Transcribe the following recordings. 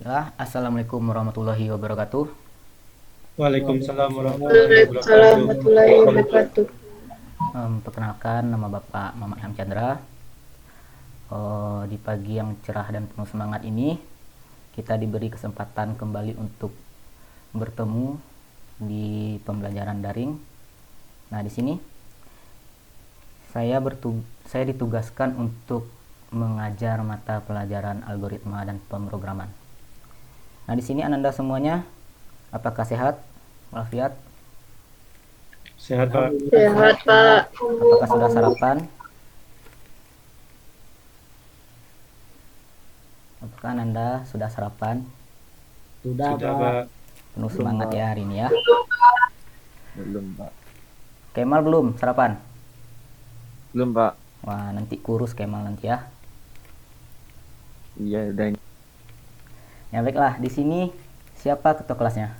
Baiklah, Assalamualaikum warahmatullahi wabarakatuh. Waalaikumsalam warahmatullahi Waalaikumsalam wabarakatuh. warahmatullahi wabarakatuh. Perkenalkan, nama Bapak Mamat Ilham Chandra. Di pagi yang cerah dan penuh semangat ini, kita diberi kesempatan kembali untuk bertemu di pembelajaran daring. Nah, di sini saya ditugaskan untuk mengajar mata pelajaran algoritma dan pemrograman. Nah, di sini Ananda semuanya, apakah sehat walafiat? Sehat, Pak. Sehat, Pak. Apakah sudah sarapan? Apakah Ananda sudah sarapan? Sudah, Sudah, Pak. Pak. Penuh Belum, semangat Pak. ya hari ini ya. Belum, Pak. Kemal belum sarapan? Belum, Pak. Wah, nanti kurus Kemal nanti ya. Iya, udah. Ya baiklah, di sini siapa ketua kelasnya?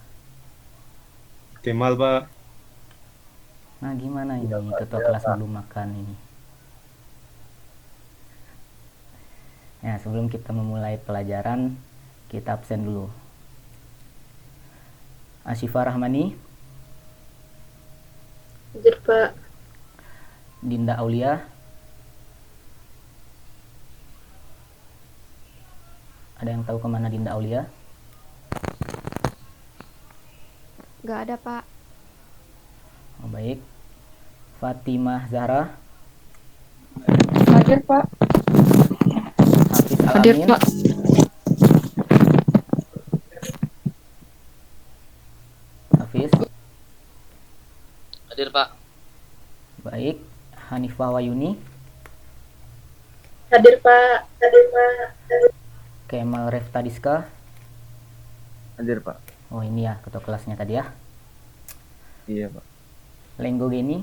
Kemal, Pak. Nah, gimana ini ketua kelas belum makan ini? Ya, sebelum kita memulai pelajaran, kita absen dulu. Asyifa Rahmani, Hadir, Pak. Dinda Aulia, ada yang tahu kemana Dinda Aulia? Gak ada, Pak. Oh, baik. Fatimah Zahra, Hadir, Pak. Hafiz Hadir, Alamin, Pak. Hafiz, Hadir, Pak. baik. Hanifah Wayuni, Hadir, Pak. Hadir, Pak. Kemal Reftadiska. Hadir, Pak. Oh, ini ya ketua kelasnya tadi ya. Iya, Pak. Lenggo Geni,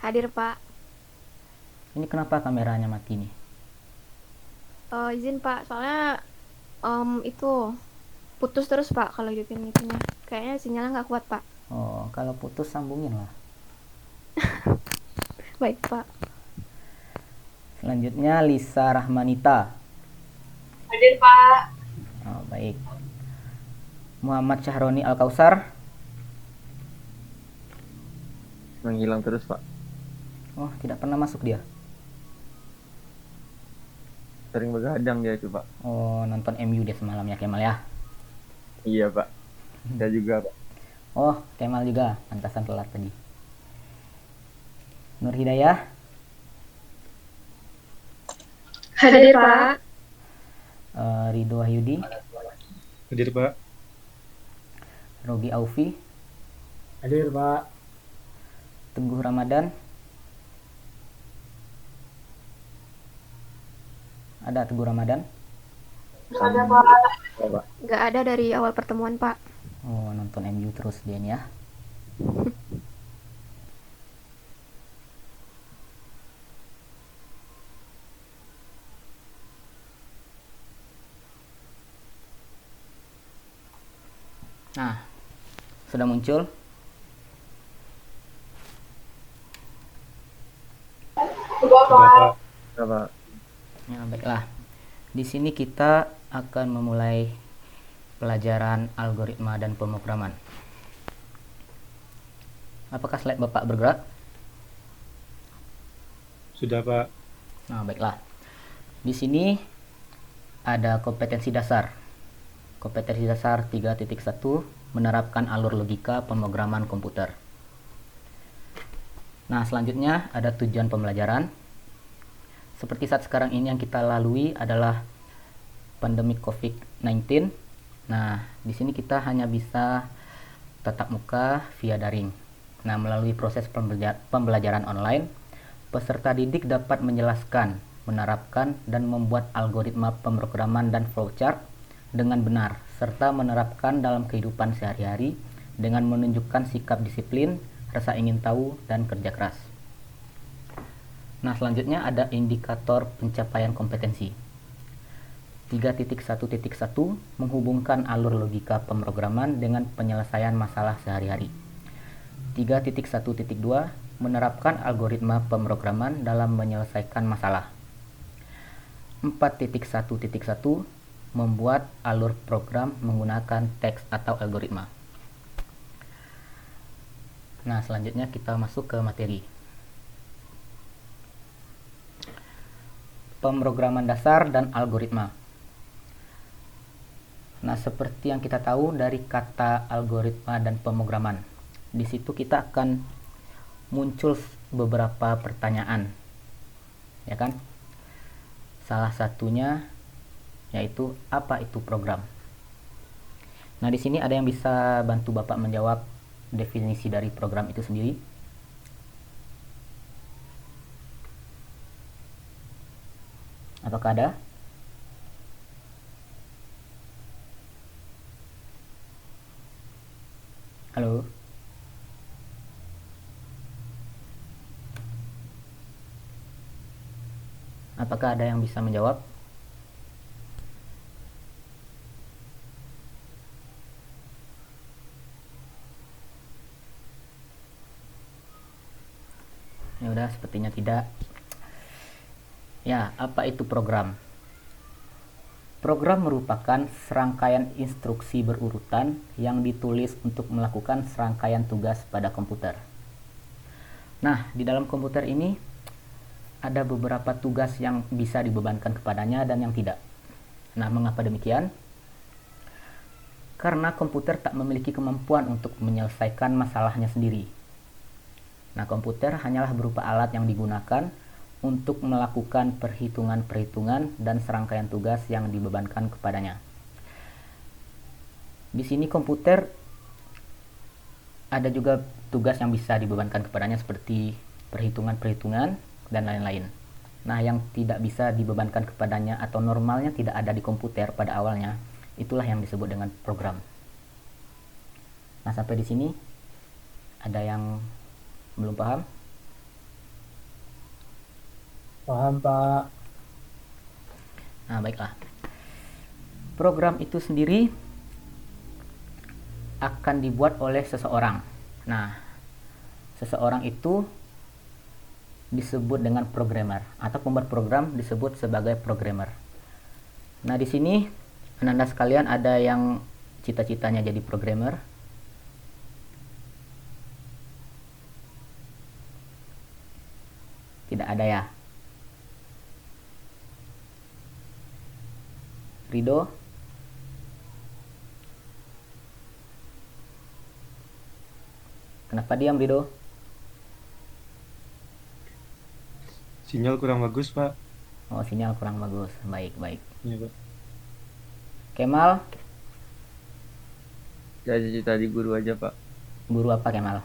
Hadir, Pak. ini kenapa kameranya mati nih? Izin, Pak. Soalnya itu putus terus, Pak, kalau hidupin itunya. Kayaknya sinyalnya nggak kuat, Pak. Oh, kalau putus sambungin lah. Baik, Pak. Selanjutnya Lisa Rahmanita. Hadir, Pak. Oh, baik. Muhammad Syahroni Al-Kausar. Menghilang terus, Pak. Oh, tidak pernah masuk dia. Sering begadang dia itu, Pak. Oh, nonton MU dia semalam ya Kemal ya. Iya, Pak. Saya juga, Pak. Oh, Kemal juga. Pantasan telat tadi. Nur Hidayah, Hadir, Pak. Ridho Wahyudi, Hadir, Pak. Robi Aufi, Hadir, Pak. Teguh Ramadan. Ada Teguh Ramadan? Ada, Pak. Pak. Nggak ada dari awal pertemuan, Pak. Oh, nonton MU terus dia nih ya. Nah, sudah muncul. Sudah, Pak. Sudah, Pak. Ya, baiklah. Di sini kita akan memulai pelajaran algoritma dan pemrograman. Apakah slide Bapak bergerak? Sudah, Pak. Nah, baiklah. Di sini ada kompetensi dasar. Kompetensi dasar 3.1 menerapkan alur logika pemrograman komputer. Nah, selanjutnya ada tujuan pembelajaran. Seperti saat sekarang ini yang kita lalui adalah pandemi COVID-19. Nah, di sini kita hanya bisa tatap muka via daring. Nah, melalui proses pembelajaran online, peserta didik dapat menjelaskan, menerapkan, dan membuat algoritma pemrograman dan flowchart dengan benar, serta menerapkan dalam kehidupan sehari-hari dengan menunjukkan sikap disiplin, rasa ingin tahu, dan kerja keras. Nah, selanjutnya ada indikator pencapaian kompetensi. 3.1.1 menghubungkan alur logika pemrograman dengan penyelesaian masalah sehari-hari. 3.1.2 menerapkan algoritma pemrograman dalam menyelesaikan masalah. 4.1.1 membuat alur program menggunakan teks atau algoritma. Nah, selanjutnya kita masuk ke materi. Pemrograman dasar dan algoritma. Nah, seperti yang kita tahu dari kata algoritma dan pemrograman, di situ kita akan muncul beberapa pertanyaan, ya kan? Salah satunya yaitu apa itu program. Nah, di sini ada yang bisa bantu Bapak menjawab definisi dari program itu sendiri. Apakah ada? Halo? Apakah ada yang bisa menjawab? Ya udah, sepertinya tidak. Ya, apa itu program? Program merupakan serangkaian instruksi berurutan yang ditulis untuk melakukan serangkaian tugas pada komputer. Nah, di dalam komputer ini ada beberapa tugas yang bisa dibebankan kepadanya dan yang tidak. Nah, mengapa demikian? Karena komputer tak memiliki kemampuan untuk menyelesaikan masalahnya sendiri. Nah, komputer hanyalah berupa alat yang digunakan untuk melakukan perhitungan-perhitungan dan serangkaian tugas yang dibebankan kepadanya. Di sini komputer ada juga tugas yang bisa dibebankan kepadanya seperti perhitungan-perhitungan dan lain-lain. Nah, yang tidak bisa dibebankan kepadanya atau normalnya tidak ada di komputer pada awalnya, itulah yang disebut dengan program. Nah, sampai di sini ada yang belum paham? Paham, Pak. Nah, baiklah. Program itu sendiri akan dibuat oleh seseorang. Nah, seseorang itu disebut dengan programmer atau pembuat program disebut sebagai programmer. Nah, di sini Anda sekalian ada yang cita-citanya jadi programmer? Tidak ada ya? Rido? Kenapa diam, Rido? Sinyal kurang bagus, Pak. Oh, sinyal kurang bagus. Baik, baik. Iya, Pak. Kemal, Jadi tadi guru aja, Pak. guru apa Kemal?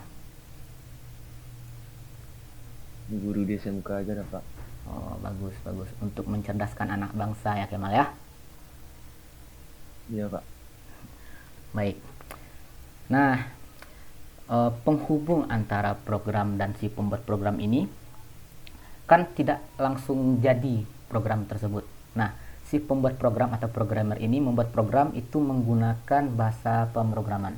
Guru di SMK aja dah, Pak. Oh, bagus, bagus. Untuk mencerdaskan anak bangsa ya Kemal ya. Iya, Pak. Baik. Nah, penghubung antara program dan si pembuat program ini kan tidak langsung jadi program tersebut. Nah, si pembuat program atau programmer ini membuat program itu menggunakan bahasa pemrograman.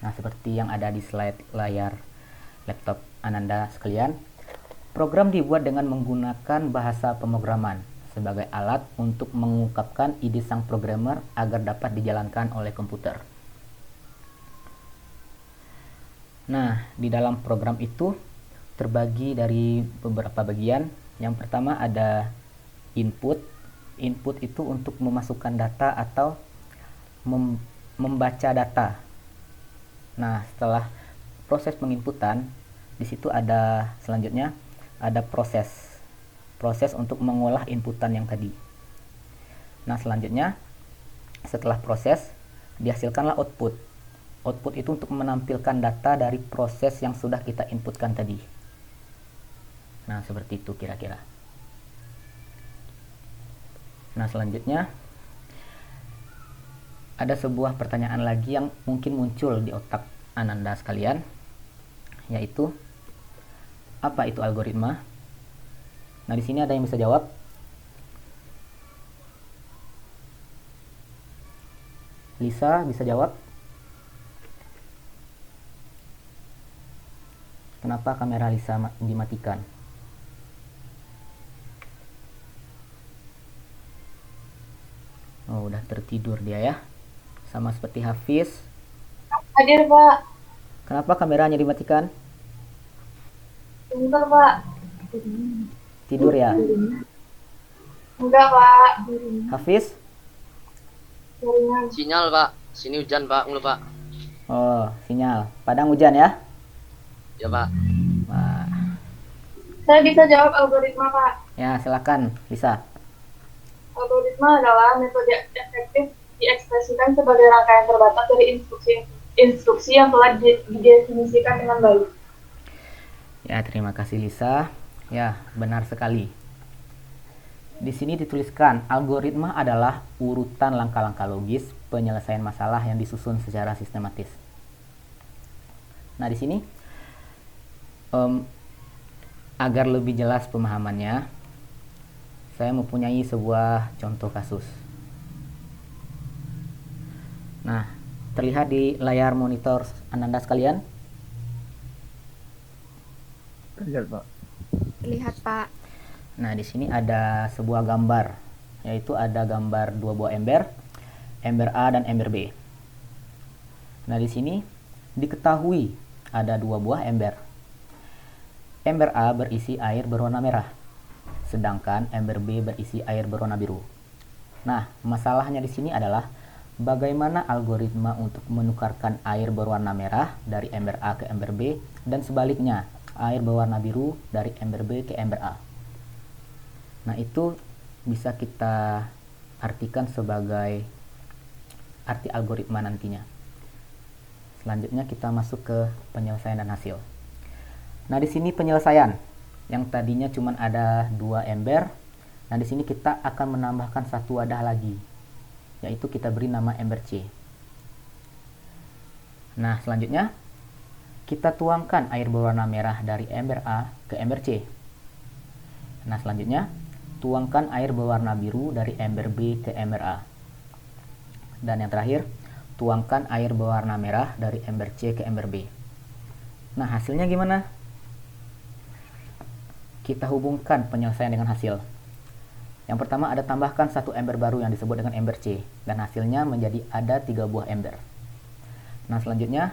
Nah, seperti yang ada di slide layar laptop Ananda sekalian, program dibuat dengan menggunakan bahasa pemrograman sebagai alat untuk mengungkapkan ide sang programmer agar dapat dijalankan oleh komputer. Nah, di dalam program itu terbagi dari beberapa bagian. Yang pertama ada input. Input itu untuk memasukkan data atau membaca data. Nah, setelah proses penginputan, di situ ada selanjutnya ada proses untuk mengolah inputan yang tadi. Nah, selanjutnya setelah proses dihasilkanlah output. Output itu untuk menampilkan data dari proses yang sudah kita inputkan tadi. Nah, seperti itu kira-kira. Nah, selanjutnya ada sebuah pertanyaan lagi yang mungkin muncul di otak Ananda sekalian, yaitu apa itu algoritma? Nah, di sini ada yang bisa jawab? Lisa bisa jawab? Kenapa kamera Lisa dimatikan? udah tertidur dia ya. Sama seperti Hafiz. Hadir, Pak. Kenapa kameranya dimatikan? Bentar, Pak. Tidur ya? Enggak, Pak. Hafiz? Jaringan. Sinyal pak, sini hujan pak, ngeluh pak. Oh, sinyal. Padang hujan ya? Ya pak. Nah, Saya bisa jawab algoritma, Pak. ya silakan, bisa. Algoritma adalah metode efektif diekspresikan sebagai rangkaian terbatas dari instruksi yang telah didefinisikan dengan baik. Ya, terima kasih Lisa. Ya, benar sekali. Di sini dituliskan, algoritma adalah urutan langkah-langkah logis penyelesaian masalah yang disusun secara sistematis. Nah, di sini agar lebih jelas pemahamannya, saya mempunyai sebuah contoh kasus. Nah, terlihat di layar monitor Ananda sekalian. Lihat Pak. Lihat, Pak. Nah, di sini ada sebuah gambar, yaitu ada gambar dua buah ember, ember A dan ember B. Nah, di sini diketahui ada dua buah ember. Ember A berisi air berwarna merah, sedangkan ember B berisi air berwarna biru. Nah, masalahnya di sini adalah bagaimana algoritma untuk menukarkan air berwarna merah dari ember A ke ember B dan sebaliknya, air berwarna biru dari ember B ke ember A. Nah, itu bisa kita artikan sebagai arti algoritma nantinya. Selanjutnya kita masuk ke penyelesaian dan hasil. Nah, di sini penyelesaian yang tadinya cuma ada dua ember. Nah, di sini kita akan menambahkan satu wadah lagi, yaitu kita beri nama ember C. Nah, selanjutnya kita tuangkan air berwarna merah dari ember A ke ember C. Nah, selanjutnya tuangkan air berwarna biru dari ember B ke ember A. Dan yang terakhir, tuangkan air berwarna merah dari ember C ke ember B. Nah, hasilnya gimana? Kita hubungkan penyelesaian dengan hasil. Yang pertama, ada tambahkan satu ember baru yang disebut dengan ember C, dan hasilnya menjadi ada 3 buah ember. Nah, selanjutnya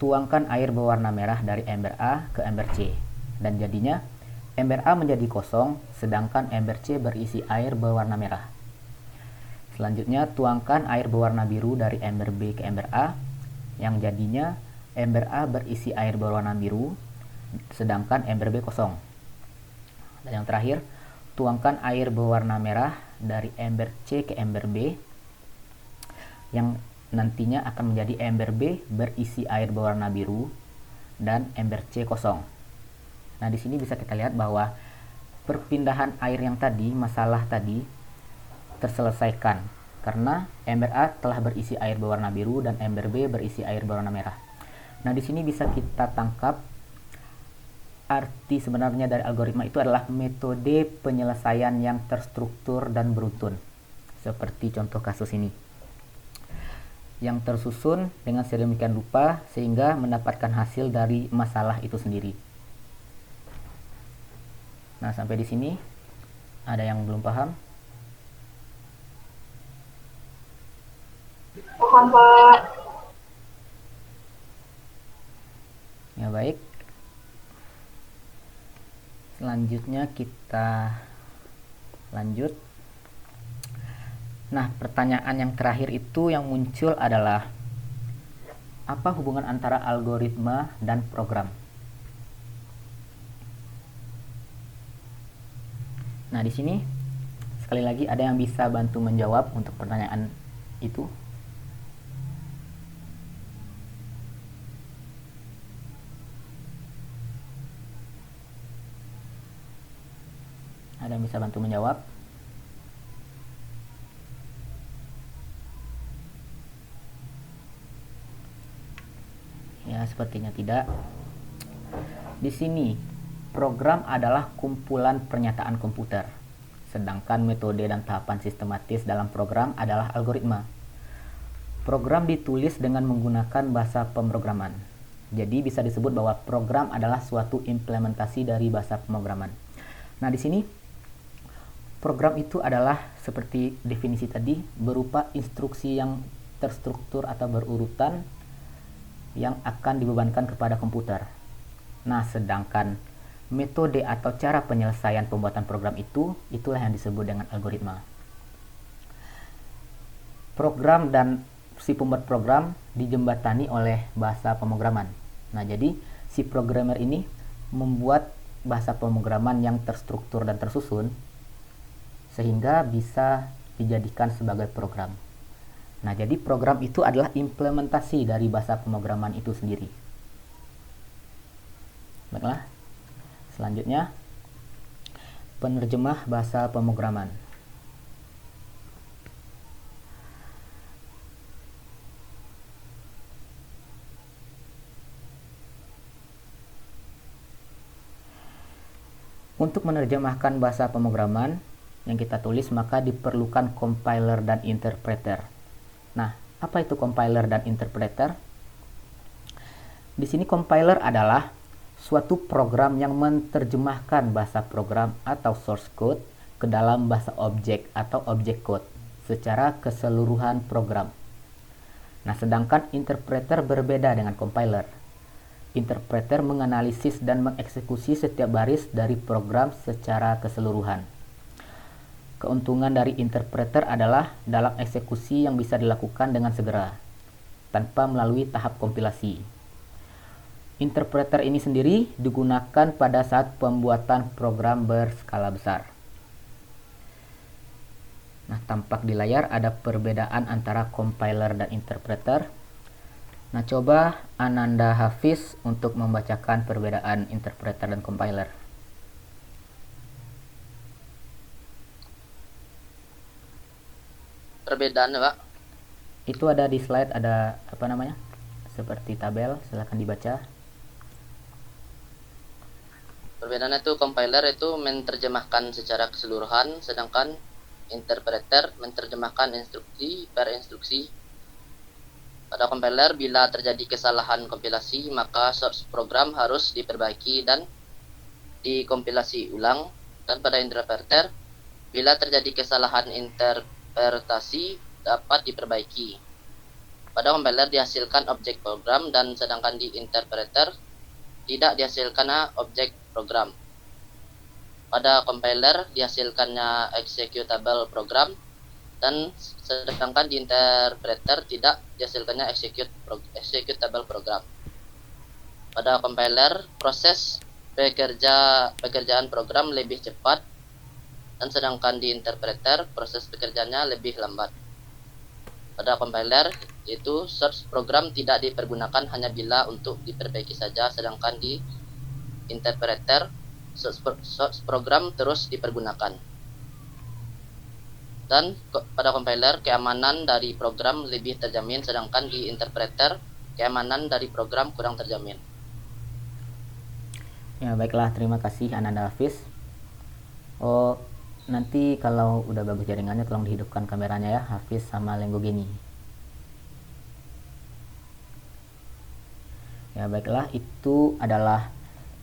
tuangkan air berwarna merah dari ember A ke ember C, dan jadinya ember A menjadi kosong, sedangkan ember C berisi air berwarna merah. Selanjutnya, tuangkan air berwarna biru dari ember B ke ember A, yang jadinya ember A berisi air berwarna biru, sedangkan ember B kosong. Dan yang terakhir, tuangkan air berwarna merah dari ember C ke ember B, yang nantinya akan menjadi ember B berisi air berwarna biru, dan ember C kosong. Nah, di sini bisa kita lihat bahwa perpindahan air yang tadi, masalah tadi, terselesaikan karena ember A telah berisi air berwarna biru dan ember B berisi air berwarna merah. Nah, di sini bisa kita tangkap arti sebenarnya dari algoritma itu adalah metode penyelesaian yang terstruktur dan beruntun. Seperti contoh kasus ini, yang tersusun dengan sedemikian rupa sehingga mendapatkan hasil dari masalah itu sendiri. Nah, sampai di sini ada yang belum paham? Paham, Pak. Ya, baik. Selanjutnya kita lanjut. Nah, pertanyaan yang terakhir itu yang muncul adalah apa hubungan antara algoritma dan program? Nah, di sini sekali lagi ada yang bisa bantu menjawab untuk pertanyaan itu? Ada yang bisa bantu menjawab? Ya, sepertinya tidak. Di sini, program adalah kumpulan pernyataan komputer, sedangkan metode dan tahapan sistematis dalam program adalah algoritma. Program ditulis dengan menggunakan bahasa pemrograman. Jadi bisa disebut bahwa program adalah suatu implementasi dari bahasa pemrograman. Nah, di sini Program itu adalah seperti definisi tadi, berupa instruksi yang terstruktur atau berurutan yang akan dibebankan kepada komputer. Nah, sedangkan metode atau cara penyelesaian pembuatan program itulah yang disebut dengan algoritma. Program dan si pembuat program dijembatani oleh bahasa pemrograman. Nah, jadi si programmer ini membuat bahasa pemrograman yang terstruktur dan tersusun sehingga bisa dijadikan sebagai program. Nah, jadi program itu adalah implementasi dari bahasa pemrograman itu sendiri. Baiklah, selanjutnya penerjemah bahasa pemrograman. Untuk menerjemahkan bahasa pemrograman yang kita tulis, maka diperlukan compiler dan interpreter. Nah, apa itu compiler dan interpreter? Di sini compiler adalah suatu program yang menerjemahkan bahasa program atau source code ke dalam bahasa objek atau object code secara keseluruhan program. Nah, sedangkan interpreter berbeda dengan compiler. Interpreter menganalisis dan mengeksekusi setiap baris dari program secara keseluruhan. Keuntungan dari interpreter adalah dalam eksekusi yang bisa dilakukan dengan segera, tanpa melalui tahap kompilasi. Interpreter ini sendiri digunakan pada saat pembuatan program berskala besar. Nah, tampak di layar ada perbedaan antara compiler dan interpreter. Nah, coba Ananda Hafiz untuk membacakan perbedaan interpreter dan compiler. Perbedaannya, Pak. Itu ada di slide, ada seperti tabel, silakan dibaca. Perbedaannya itu compiler itu menerjemahkan secara keseluruhan, sedangkan interpreter menerjemahkan instruksi per instruksi. Pada compiler, bila terjadi kesalahan kompilasi, maka source program harus diperbaiki dan dikompilasi ulang. Dan pada interpreter, bila terjadi kesalahan interpretasi, dapat diperbaiki. Pada compiler dihasilkan objek program, dan sedangkan di interpreter tidak dihasilkan objek program. Pada compiler dihasilkannya executable program, dan sedangkan di interpreter tidak dihasilkannya executable program. Pada compiler, proses pekerjaan program lebih cepat, dan sedangkan di interpreter proses pekerjaannya lebih lambat. Pada compiler, yaitu source program tidak dipergunakan hanya bila untuk diperbaiki saja, sedangkan di interpreter source program terus dipergunakan. Dan pada compiler, keamanan dari program lebih terjamin, sedangkan di interpreter keamanan dari program kurang terjamin. Ya, baiklah, terima kasih Ananda Hafiz. Oh, nanti kalau udah bagus jaringannya tolong dihidupkan kameranya ya, Hafiz sama Lenggogeni. Ya, baiklah, itu adalah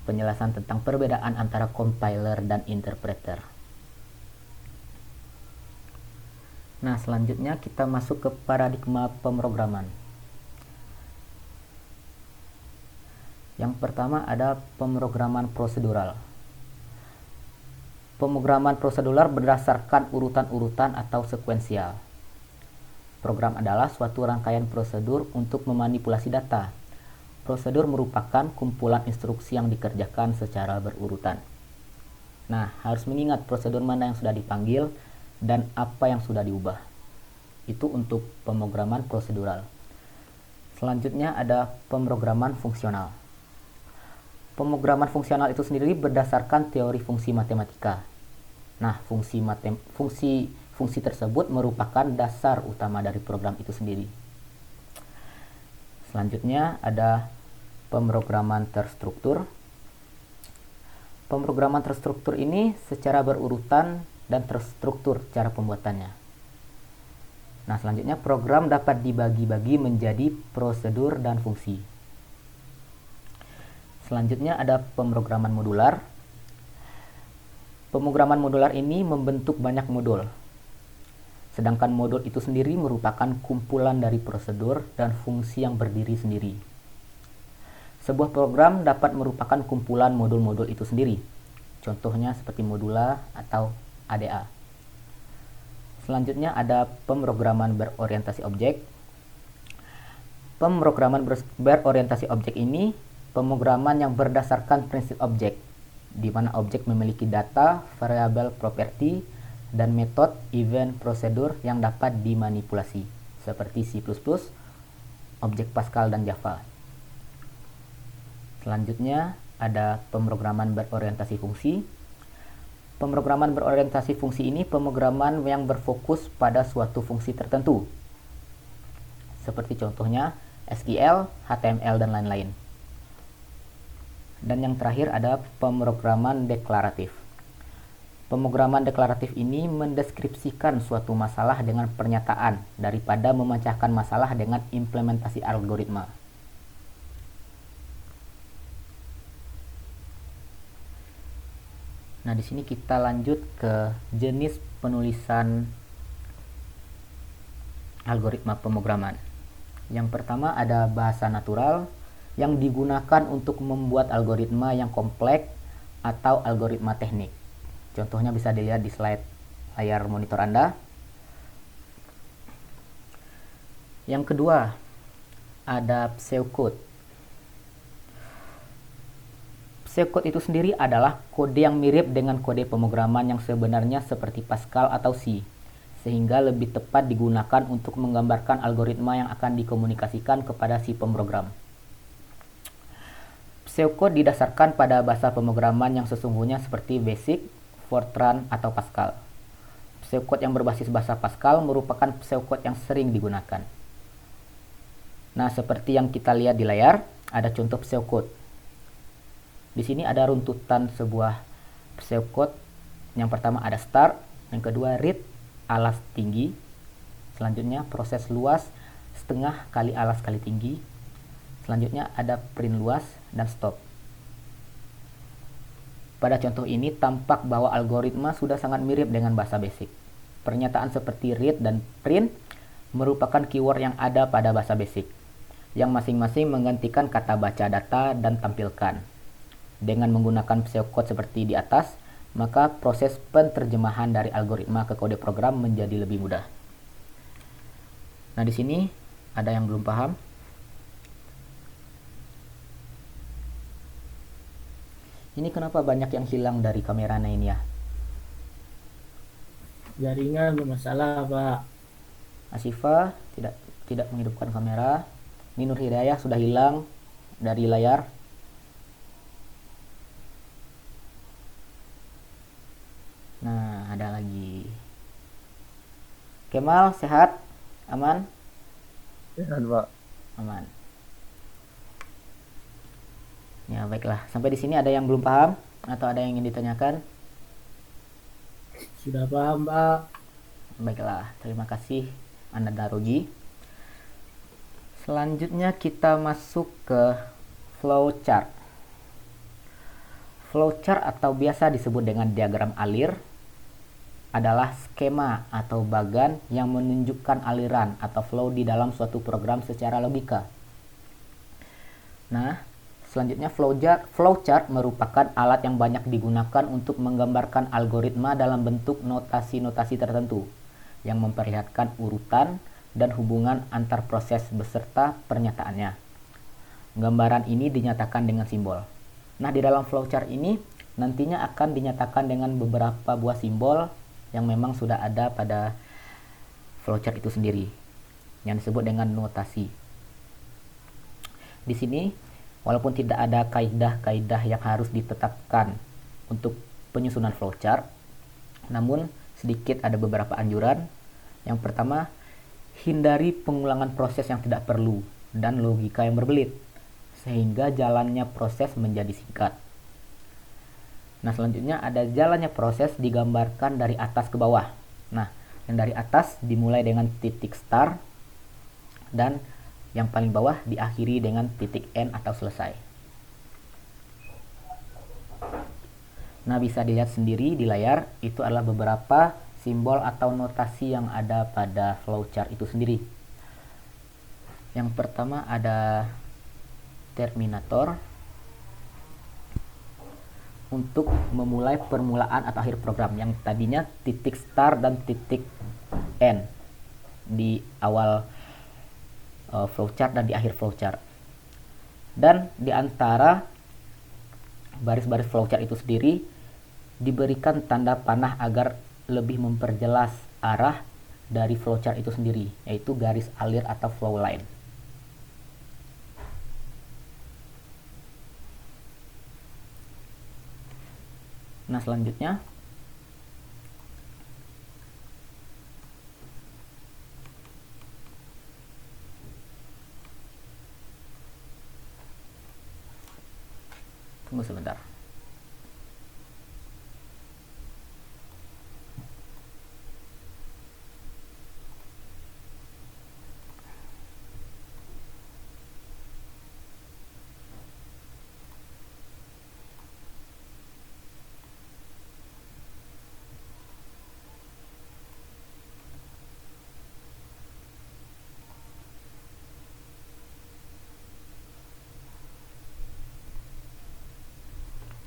penjelasan tentang perbedaan antara compiler dan interpreter. Nah, selanjutnya kita masuk ke paradigma pemrograman. Yang pertama ada pemrograman prosedural. Pemrograman prosedural berdasarkan urutan-urutan atau sekuensial. Program adalah suatu rangkaian prosedur untuk memanipulasi data. Prosedur merupakan kumpulan instruksi yang dikerjakan secara berurutan. Nah, harus mengingat prosedur mana yang sudah dipanggil dan apa yang sudah diubah. Itu untuk pemrograman prosedural. Selanjutnya ada pemrograman fungsional. Pemrograman fungsional itu sendiri berdasarkan teori fungsi matematika. Nah, fungsi tersebut merupakan dasar utama dari program itu sendiri. Selanjutnya ada pemrograman terstruktur. Pemrograman terstruktur ini secara berurutan dan terstruktur cara pembuatannya. Nah, selanjutnya program dapat dibagi-bagi menjadi prosedur dan fungsi. Selanjutnya ada pemrograman modular. Pemrograman modular ini membentuk banyak modul. Sedangkan modul itu sendiri merupakan kumpulan dari prosedur dan fungsi yang berdiri sendiri. Sebuah program dapat merupakan kumpulan modul-modul itu sendiri. Contohnya seperti modula atau ADA. Selanjutnya ada pemrograman berorientasi objek. Pemrograman berorientasi objek ini pemrograman yang berdasarkan prinsip objek, di mana objek memiliki data, variabel, properti, dan metode, event, prosedur yang dapat dimanipulasi, seperti C++, objek Pascal, dan Java. Selanjutnya ada pemrograman berorientasi fungsi. Pemrograman berorientasi fungsi ini pemrograman yang berfokus pada suatu fungsi tertentu, seperti contohnya SQL, HTML, dan lain-lain. Dan yang terakhir ada pemrograman deklaratif. Pemrograman deklaratif ini mendeskripsikan suatu masalah dengan pernyataan daripada memecahkan masalah dengan implementasi algoritma. Nah, di sini kita lanjut ke jenis penulisan algoritma pemrograman. Yang pertama ada bahasa natural yang digunakan untuk membuat algoritma yang kompleks atau algoritma teknik. Contohnya bisa dilihat di slide layar monitor Anda. Yang kedua ada pseudocode. Pseudocode itu sendiri adalah kode yang mirip dengan kode pemrograman yang sebenarnya seperti Pascal atau C, sehingga lebih tepat digunakan untuk menggambarkan algoritma yang akan dikomunikasikan kepada si pemrogram. Pseudocode didasarkan pada bahasa pemrograman yang sesungguhnya seperti BASIC, Fortran, atau Pascal. Pseudocode yang berbasis bahasa Pascal merupakan pseudocode yang sering digunakan. Nah, seperti yang kita lihat di layar, ada contoh pseudocode. Di sini ada runtutan sebuah pseudocode. Yang pertama ada start, yang kedua read alas tinggi, selanjutnya proses luas setengah kali alas kali tinggi, selanjutnya ada print luas dan stop. Pada contoh ini tampak bahwa algoritma sudah sangat mirip dengan bahasa BASIC. Pernyataan seperti read dan print merupakan keyword yang ada pada bahasa BASIC, yang masing-masing menggantikan kata baca data dan tampilkan. Dengan menggunakan pseudocode seperti di atas, maka proses penterjemahan dari algoritma ke kode program menjadi lebih mudah. Nah, di sini ada yang belum paham. Ini kenapa banyak yang hilang dari kameranya ini ya? Jaringan bermasalah, Pak. Asifa tidak menghidupkan kamera. Ini Nur Hidayah sudah hilang dari layar. Nah, ada lagi. Kemal, sehat? Aman? Sehat, Pak. Aman. Ya, baiklah. Sampai di sini ada yang belum paham atau ada yang ingin ditanyakan? Sudah paham, Pak. Baiklah, terima kasih Anda Darogi. Selanjutnya kita masuk ke flowchart. Flowchart atau biasa disebut dengan diagram alir adalah skema atau bagan yang menunjukkan aliran atau flow di dalam suatu program secara logika. Nah, selanjutnya flowchart merupakan alat yang banyak digunakan untuk menggambarkan algoritma dalam bentuk notasi-notasi tertentu yang memperlihatkan urutan dan hubungan antar proses beserta pernyataannya. Gambaran ini dinyatakan dengan simbol. Nah, di dalam flowchart ini nantinya akan dinyatakan dengan beberapa buah simbol yang memang sudah ada pada flowchart itu sendiri, yang disebut dengan notasi. Di sini, walaupun tidak ada kaidah-kaidah yang harus ditetapkan untuk penyusunan flowchart, namun sedikit ada beberapa anjuran. Yang pertama, hindari pengulangan proses yang tidak perlu dan logika yang berbelit, sehingga jalannya proses menjadi singkat. Nah, selanjutnya ada jalannya proses digambarkan dari atas ke bawah. Nah, yang dari atas dimulai dengan titik start dan yang paling bawah diakhiri dengan titik end atau selesai. Nah, bisa dilihat sendiri di layar, itu adalah beberapa simbol atau notasi yang ada pada flowchart itu sendiri. Yang pertama ada terminator untuk memulai permulaan atau akhir program, yang tadinya titik start dan titik end di awal flowchart dan di akhir flowchart. Dan di antara baris-baris flowchart itu sendiri diberikan tanda panah agar lebih memperjelas arah dari flowchart itu sendiri, yaitu garis alir atau flow line. Nah, selanjutnya tunggu sebentar.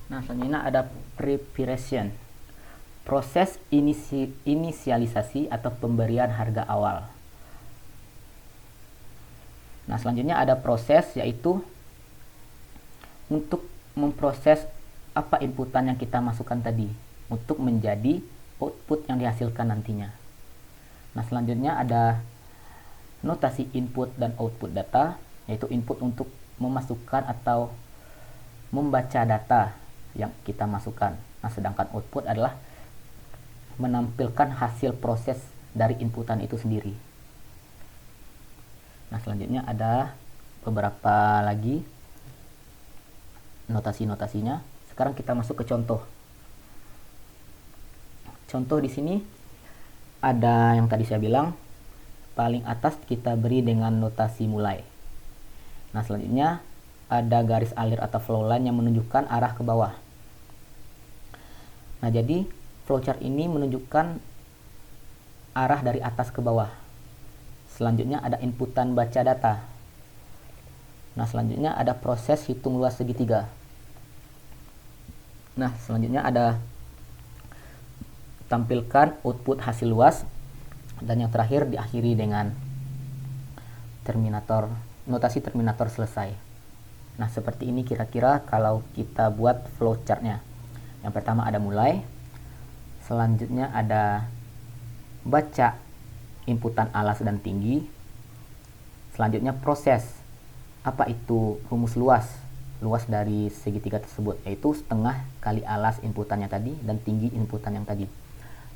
Nah, selanjutnya ada preparation, proses inisialisasi atau pemberian harga awal. Nah, selanjutnya ada proses, yaitu untuk memproses apa inputan yang kita masukkan tadi untuk menjadi output yang dihasilkan nantinya. Nah, selanjutnya ada notasi input dan output data, yaitu input untuk memasukkan atau membaca data yang kita masukkan. Nah, sedangkan output adalah menampilkan hasil proses dari inputan itu sendiri. Nah, selanjutnya ada beberapa lagi notasi-notasinya. Sekarang kita masuk ke contoh. Contoh di sini ada yang tadi saya bilang, paling atas kita beri dengan notasi mulai. Nah, selanjutnya ada garis alir atau flow line yang menunjukkan arah ke bawah. Nah, jadi flowchart ini menunjukkan arah dari atas ke bawah. Selanjutnya ada inputan baca data. Nah, selanjutnya ada proses hitung luas segitiga. Nah, selanjutnya ada tampilkan output hasil luas, dan yang terakhir diakhiri dengan terminator, notasi terminator selesai. Nah, seperti ini kira-kira kalau kita buat flowchartnya. Yang pertama ada mulai, selanjutnya ada baca inputan alas dan tinggi, selanjutnya proses apa itu rumus luas dari segitiga tersebut, yaitu setengah kali alas inputannya tadi dan tinggi inputan yang tadi.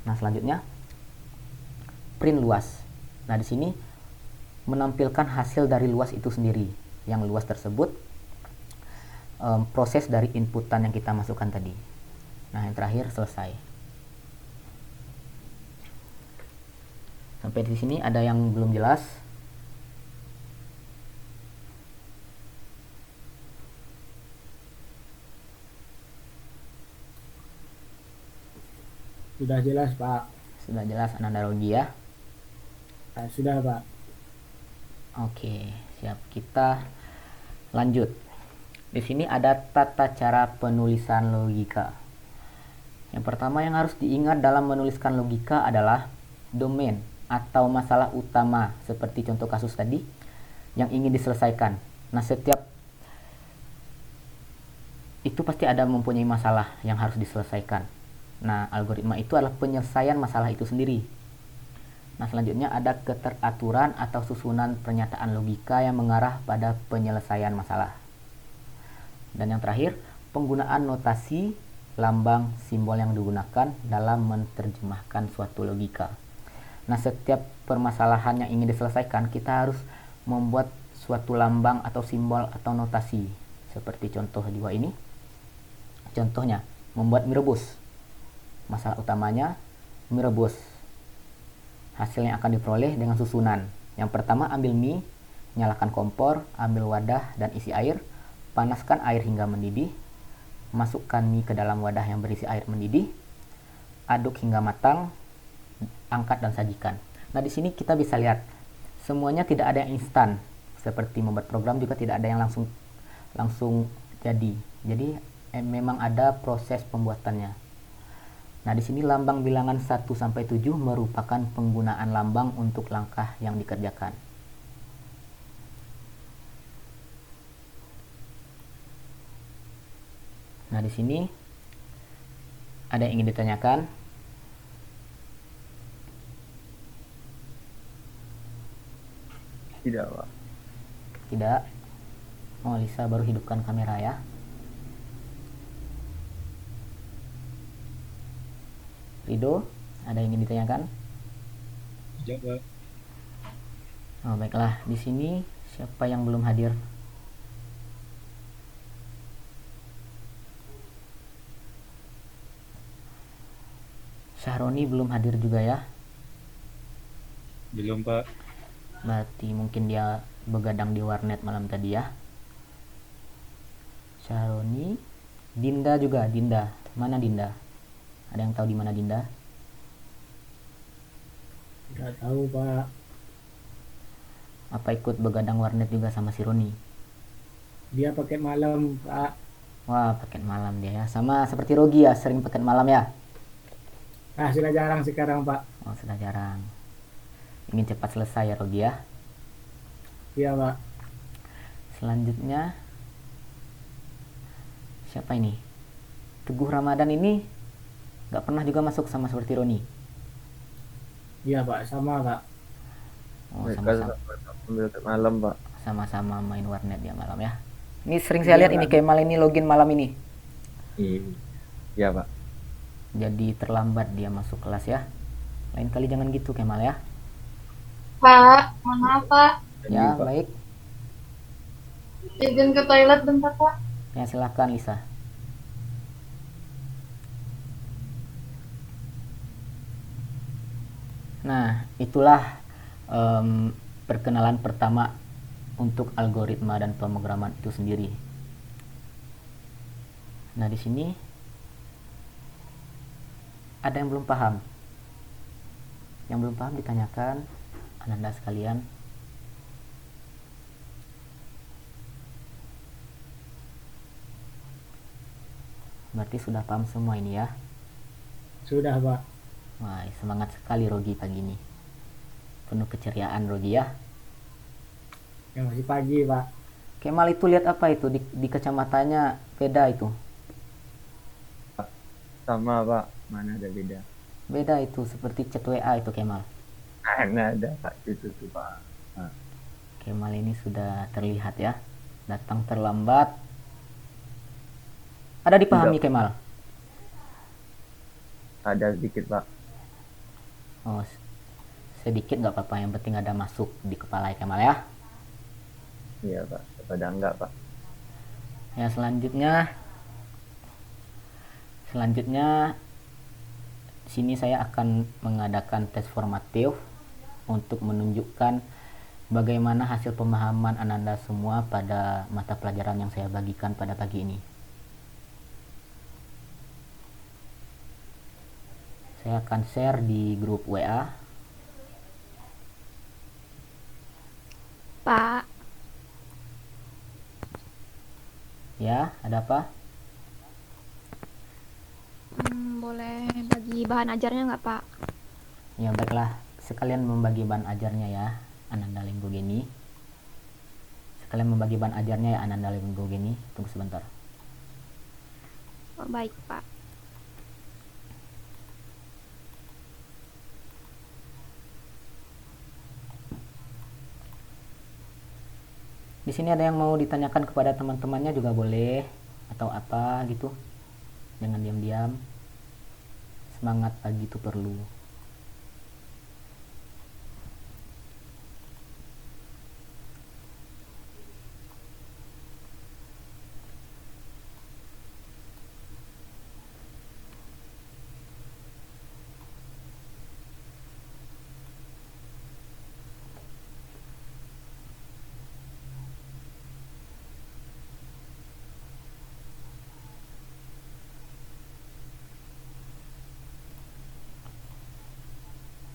Nah, selanjutnya print luas. Nah, di sini menampilkan hasil dari luas itu sendiri, yang luas tersebut proses dari inputan yang kita masukkan tadi. Nah, yang terakhir selesai. Sampai di sini ada yang belum jelas? Sudah jelas, Pak. Sudah jelas analogi ya? Sudah, Pak. Oke, siap. Kita lanjut. Di sini ada tata cara penulisan logika. Yang pertama yang harus diingat dalam menuliskan logika adalah domain atau masalah utama, seperti contoh kasus tadi yang ingin diselesaikan. Nah, setiap itu pasti ada mempunyai masalah yang harus diselesaikan. Nah, algoritma itu adalah penyelesaian masalah itu sendiri. Nah, selanjutnya ada keteraturan atau susunan pernyataan logika yang mengarah pada penyelesaian masalah. Dan yang terakhir, penggunaan notasi, lambang, simbol yang digunakan dalam menerjemahkan suatu logika. Nah, setiap permasalahan yang ingin diselesaikan, kita harus membuat suatu lambang atau simbol atau notasi. Seperti contoh di bawah ini. Contohnya, membuat mie rebus. Masalah utamanya, mie rebus. Hasil yang akan diperoleh dengan susunan. Yang pertama, ambil mie, nyalakan kompor, ambil wadah dan isi air, panaskan air hingga mendidih, Masukkan mie ke dalam wadah yang berisi air mendidih. Aduk hingga matang. Angkat dan sajikan. Nah, di sini kita bisa lihat semuanya tidak ada yang instan. Seperti membuat program juga tidak ada yang langsung jadi. Jadi memang ada proses pembuatannya. Nah, di sini lambang bilangan 1 sampai 7 merupakan penggunaan lambang untuk langkah yang dikerjakan. Nah, di sini ada yang ingin ditanyakan? Tidak, Pak. Tidak. Oh, Lisa baru hidupkan kamera ya. Rido, ada yang ingin ditanyakan? Tidak, Pak. Oh, baiklah. Di sini siapa yang belum hadir? Syahroni belum hadir juga ya. Belum, Pak. Berarti mungkin dia begadang di warnet malam tadi ya. Syahroni, Dinda juga. Dinda, mana Dinda? Ada yang tahu di mana Dinda? Nggak tahu, Pak. Apa ikut begadang warnet juga sama si Roni? Dia pakai malam, Pak. Wah, paket malam dia ya. Sama seperti Rogi ya, sering paket malam ya. Ah, sudah jarang sekarang, Pak. Oh, sudah jarang. Ingin cepat selesai ya Rogi ya. Iya, Pak. Selanjutnya siapa ini? Teguh Ramadan ini gak pernah juga masuk sama seperti Roni. Iya, Pak. Sama, Pak. Oh, Mereka ambil ke malam, Pak. sama-sama main warnet dia malam ya. Ini sering saya lihat ini Kemal ini login malam ini. Iya, Pak. Jadi terlambat dia masuk kelas ya. Lain kali jangan gitu Kemal ya. Pak, mohon maaf Pak. Ya, Pak. baik. Izin ke toilet bentar Pak. Ya, silahkan Lisa. Nah, itulah perkenalan pertama untuk algoritma dan pemrograman itu sendiri. Nah, di sini ada yang belum paham. Yang belum paham ditanyakan Ananda sekalian. Berarti sudah paham semua ini ya. Sudah, Pak. Wah, semangat sekali Rogi pagi ini. Penuh keceriaan Rogi ya. Yang masih pagi, Pak. Kemal itu lihat apa itu di kacamatanya beda itu. Sama, Pak. Mana ada beda? Beda itu seperti chat WA itu Kemal. Mana ada, Pak. Itu tuh, Pak. Kemal ini sudah terlihat ya. Datang terlambat. Ada dipahami Tidak. Kemal? Ada sedikit, Pak. Oh, sedikit nggak apa-apa. Yang penting ada masuk di kepala Kemal ya. Iya, Pak. Daripada enggak, Pak. Ya, selanjutnya sini saya akan mengadakan tes formatif untuk menunjukkan bagaimana hasil pemahaman Ananda semua pada mata pelajaran yang saya bagikan pada pagi ini. Saya akan share di grup WA. Pak, Ya, ada apa? boleh bagi bahan ajarnya nggak, Pak? Ya, baiklah. Sekalian membagi bahan ajarnya ya, Ananda Lenggogeni. Sekalian membagi bahan ajarnya ya, Ananda Lenggogeni. Tunggu sebentar. Oh, baik, Pak. Di sini ada yang mau ditanyakan kepada teman-temannya juga boleh, atau apa gitu. Jangan diam-diam. Semangat pagi itu perlu.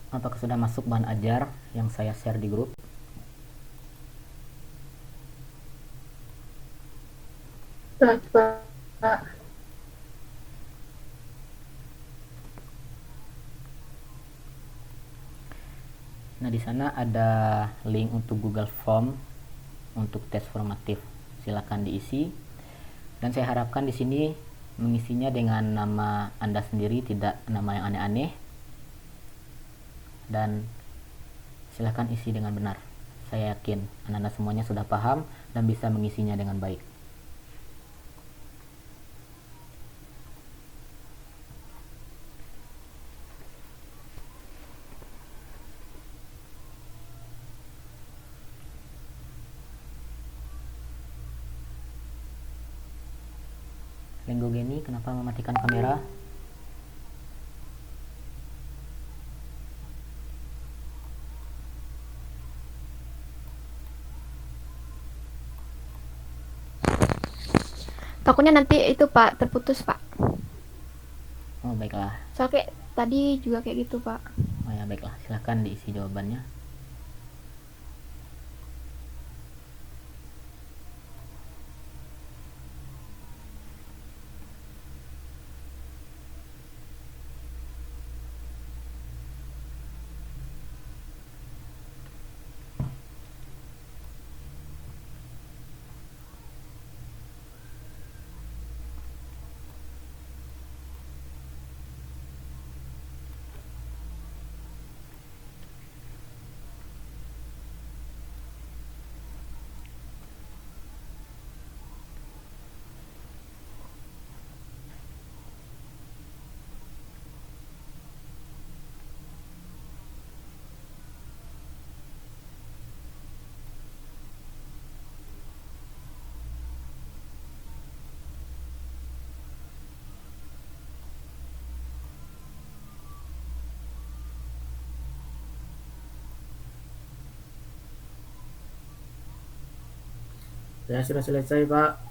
Apakah sudah masuk bahan ajar yang saya share di grup? Sudah, Pak. Nah, di sana ada link untuk Google Form untuk tes formatif. Silakan diisi. Dan saya harapkan di sini mengisinya dengan nama Anda sendiri, tidak nama yang aneh-aneh. Dan silakan isi dengan benar. Saya yakin Anda semuanya sudah paham dan bisa mengisinya dengan baik. Lenggogeni, kenapa mematikan kamera? Takutnya nanti itu Pak terputus Pak. Oh, baiklah. Soalnya kayak tadi juga kayak gitu Pak. Oh ya, baiklah. Silakan diisi jawabannya. Saya sudah selesai, Pak.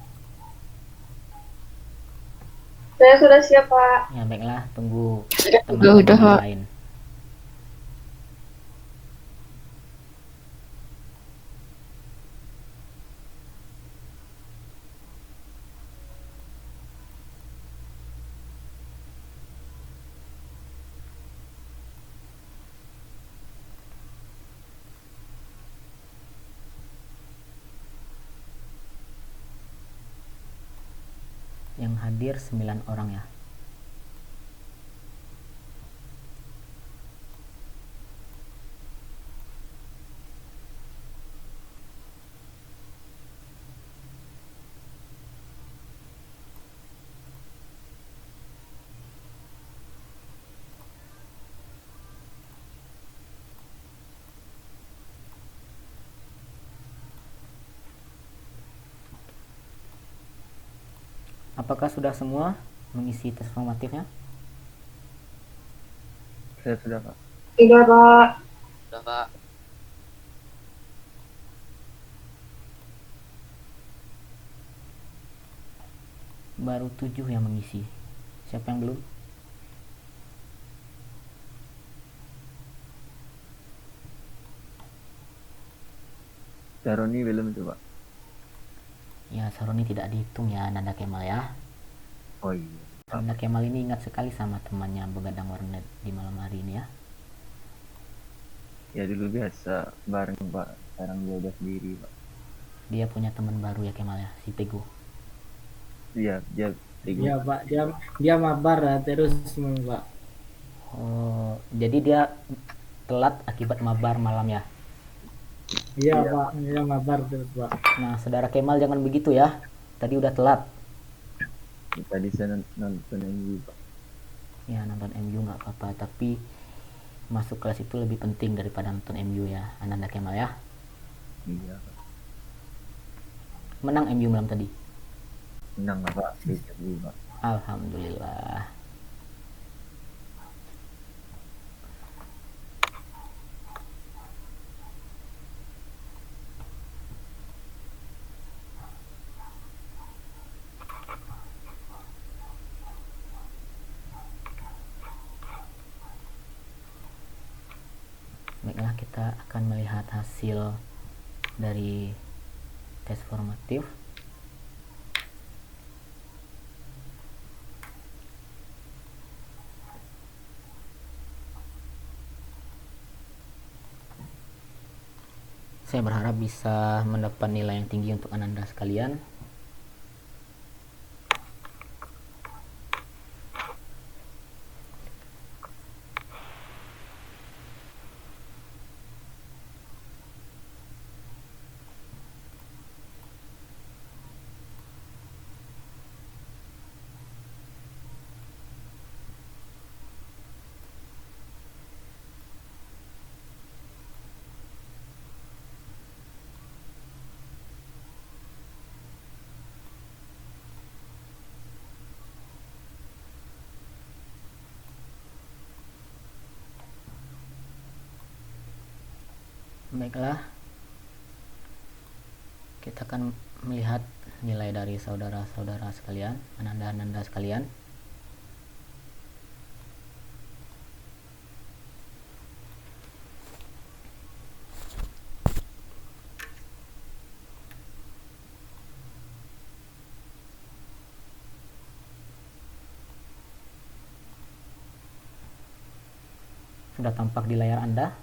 Saya sudah siap, Pak. Ya, baiklah. Tunggu Udah, teman-teman yang Pak. lain. Yang hadir 9 orang ya. Apakah sudah semua mengisi tes formatifnya? Saya sudah, Pak. Sudah, Pak. Udah, Pak. Baru 7 yang mengisi. Siapa yang belum? Saroni belum itu, Pak. Ya, Saroni tidak dihitung ya, Nanda Kemal ya. Oh iya. Nanda Kemal ini ingat sekali sama temannya begadang warnet di malam hari ini ya. Ya dulu biasa bareng, Pak. Sekarang dia udah sendiri, Pak. Dia punya teman baru ya Kemal ya, si Teguh. Iya, dia Iya, Pak. Dia mabar ya, terus Pak. Oh, jadi dia telat akibat mabar malam ya. Iya, Pak. Dia mabar terus, Pak. Nah, saudara Kemal jangan begitu ya. Tadi udah telat. tadi saya nonton MU, Pak. Ya, nonton MU nggak apa-apa, tapi masuk kelas itu lebih penting daripada nonton MU ya, Ananda Kemal ya. Iya, Pak. Menang MU malam tadi. Menang, Pak. MU, Pak. Alhamdulillah. kita akan melihat hasil dari tes formatif. Saya berharap bisa mendapat nilai yang tinggi untuk Ananda sekalian. Baiklah, kita akan melihat nilai dari saudara-saudara sekalian, ananda-ananda sekalian. Sudah tampak di layar Anda.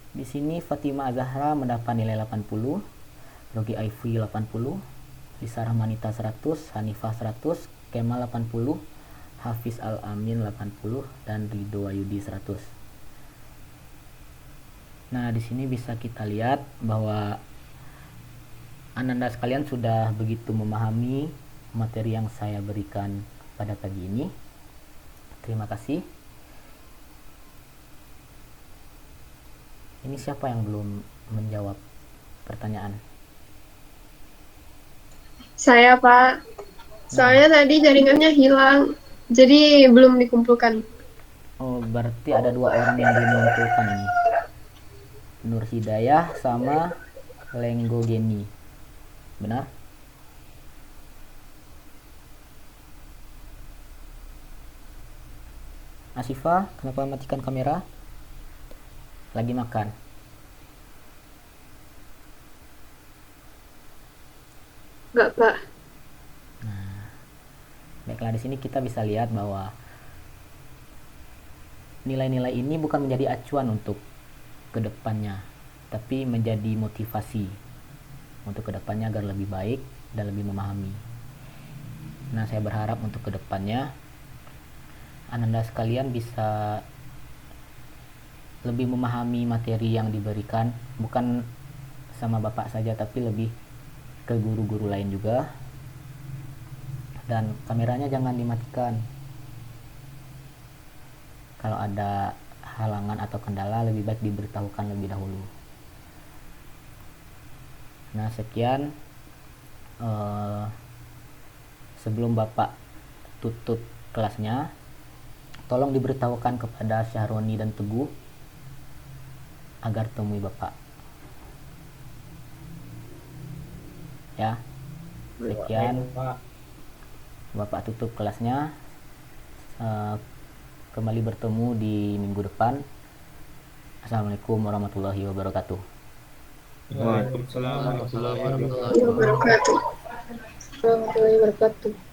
Di sini Fatima Zahra mendapat nilai 80, Rogi Aifi 80, Lisa Rahmanita 100, Hanifah 100, Kemal 80, Hafiz Al-Amin 80, dan Ridho Ayudi 100. Nah, di sini bisa kita lihat bahwa Ananda sekalian sudah begitu memahami materi yang saya berikan pada pagi ini. Terima kasih. Ini siapa yang belum menjawab pertanyaan? Saya, Pak. Soalnya tadi jaringannya hilang, jadi belum dikumpulkan. Oh, berarti ada 2 orang yang belum mengumpulkan ini. Nur Hidayah sama Lenggo Geni. Benar? Asifa, kenapa matikan kamera? Lagi makan. Enggak, Pak. Baiklah, di sini kita bisa lihat bahwa nilai-nilai ini bukan menjadi acuan untuk kedepannya, tapi menjadi motivasi untuk kedepannya agar lebih baik dan lebih memahami. Nah, saya berharap untuk kedepannya Ananda sekalian bisa lebih memahami materi yang diberikan, bukan sama Bapak saja tapi lebih ke guru-guru lain juga. Dan kameranya jangan dimatikan. Kalau ada halangan atau kendala lebih baik diberitahukan lebih dahulu. Nah, sekian. Sebelum Bapak tutup kelasnya, tolong diberitahukan kepada Syahroni dan Teguh agar temui Bapak. Ya, sekian. Bapak tutup kelasnya. Kembali bertemu di minggu depan. Assalamualaikum warahmatullahi wabarakatuh. Waalaikumsalam warahmatullahi wabarakatuh. Warahmatullahi wabarakatuh.